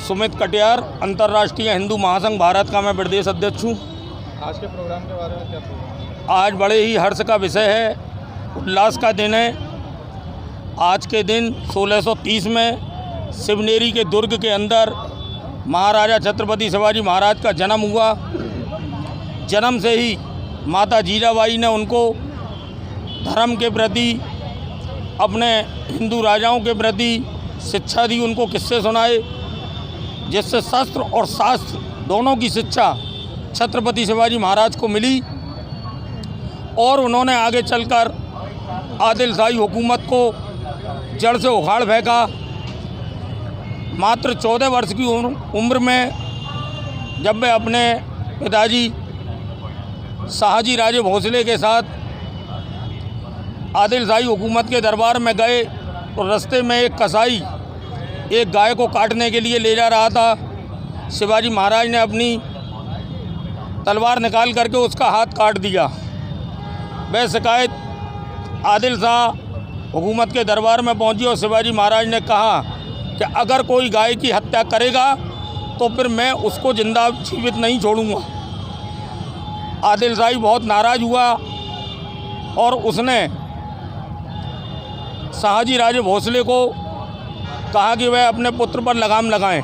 सुमित कटियार, अंतर्राष्ट्रीय हिंदू महासंघ भारत का मैं प्रदेश अध्यक्ष हूँ। आज के प्रोग्राम के बारे में क्या प्रोग्राम? आज बड़े ही हर्ष का विषय है, उल्लास का दिन है। आज के दिन 1630 में शिवनेरी के दुर्ग के अंदर महाराजा छत्रपति शिवाजी महाराज का जन्म हुआ। जन्म से ही माता जीजाबाई ने उनको धर्म के प्रति, अपने हिंदू राजाओं के प्रति शिक्षा दी, उनको किस्से सुनाए, जिससे शस्त्र और शास्त्र दोनों की शिक्षा छत्रपति शिवाजी महाराज को मिली। और उन्होंने आगे चलकर आदिलशाही हुकूमत को जड़ से उखाड़ फेंका। मात्र 14 वर्ष की उम्र में जब वे अपने पिताजी शाहजी राजे भोसले के साथ आदिलशाही हुकूमत के दरबार में गए तो रास्ते में एक कसाई एक गाय को काटने के लिए ले जा रहा था। शिवाजी महाराज ने अपनी तलवार निकाल करके उसका हाथ काट दिया। वह शिकायत आदिल शाह हुकूमत के दरबार में पहुंची और शिवाजी महाराज ने कहा कि अगर कोई गाय की हत्या करेगा तो फिर मैं उसको जिंदा जीवित नहीं छोड़ूंगा। आदिल शाही बहुत नाराज़ हुआ और उसने शाहजी राजे भोसले को कहा कि वह अपने पुत्र पर लगाम लगाएं।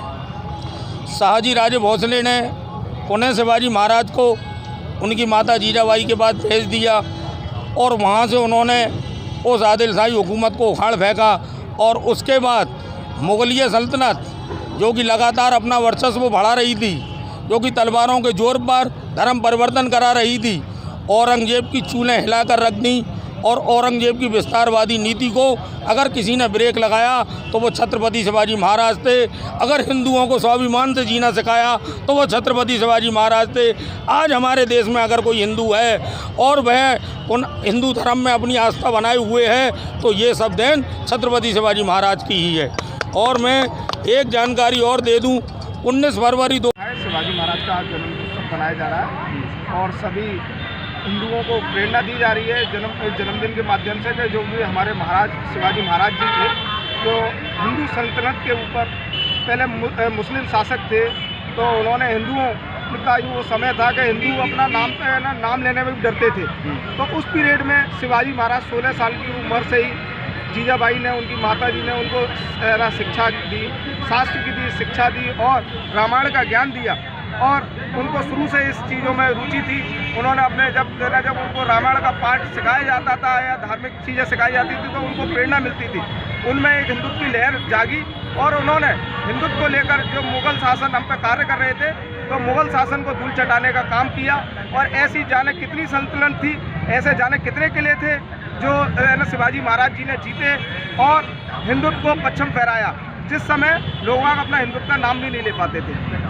शाहजी राजे भोसले ने पुनः शिवाजी महाराज को उनकी माता जीजाबाई के पास भेज दिया और वहाँ से उन्होंने उस आदिलशाही हुकूमत को उखाड़ फेंका। और उसके बाद मुगलिया सल्तनत, जो कि लगातार अपना वर्चस्व बढ़ा रही थी, जो कि तलवारों के जोर पर धर्म परिवर्तन करा रही थी, औरंगजेब की चूल्हें हिलाकर रख दी। और औरंगजेब की विस्तारवादी नीति को अगर किसी ने ब्रेक लगाया तो वो छत्रपति शिवाजी महाराज थे। अगर हिंदुओं को स्वाभिमान से जीना सिखाया तो वो छत्रपति शिवाजी महाराज थे। आज हमारे देश में अगर कोई हिंदू है और वह उन हिंदू धर्म में अपनी आस्था बनाए हुए है तो ये सब देन छत्रपति शिवाजी महाराज की ही है। और मैं एक जानकारी और दे दूँ, 19 फरवरी शिवाजी महाराज का जन्मदिन मनाया जा रहा है और सभी हिंदुओं को प्रेरणा दी जा रही है जन्मदिन के माध्यम से कि जो भी हमारे महाराज शिवाजी महाराज जी थे, जो हिंदू सल्तनत के ऊपर पहले मुस्लिम शासक थे, तो उन्होंने हिंदुओं का वो समय था कि हिंदू अपना नाम लेने में भी डरते थे। तो उस पीरियड में शिवाजी महाराज 16 साल की उम्र से ही जीजाबाई ने, उनकी माता जी ने उनको शिक्षा दी, शास्त्र की दी, शिक्षा दी और रामायण का ज्ञान दिया। और उनको शुरू से इस चीज़ों में रुचि थी। उन्होंने अपने जब उनको रामायण का पाठ सिखाया जाता था या धार्मिक चीज़ें सिखाई जाती थी तो उनको प्रेरणा मिलती थी। उनमें एक हिंदुत्व की लहर जागी और उन्होंने हिंदुत्व को लेकर जो मुग़ल शासन हम पे कार्य कर रहे थे तो मुग़ल शासन को धूल चटाने का काम किया। और ऐसी जाने कितनी सल्तनत थी, ऐसे जाने कितने किले थे जो शिवाजी महाराज जी ने जीते और हिंदुत्व को पश्चिम फहराया, जिस समय लोग अपना हिंदुत्व का नाम भी नहीं ले पाते थे।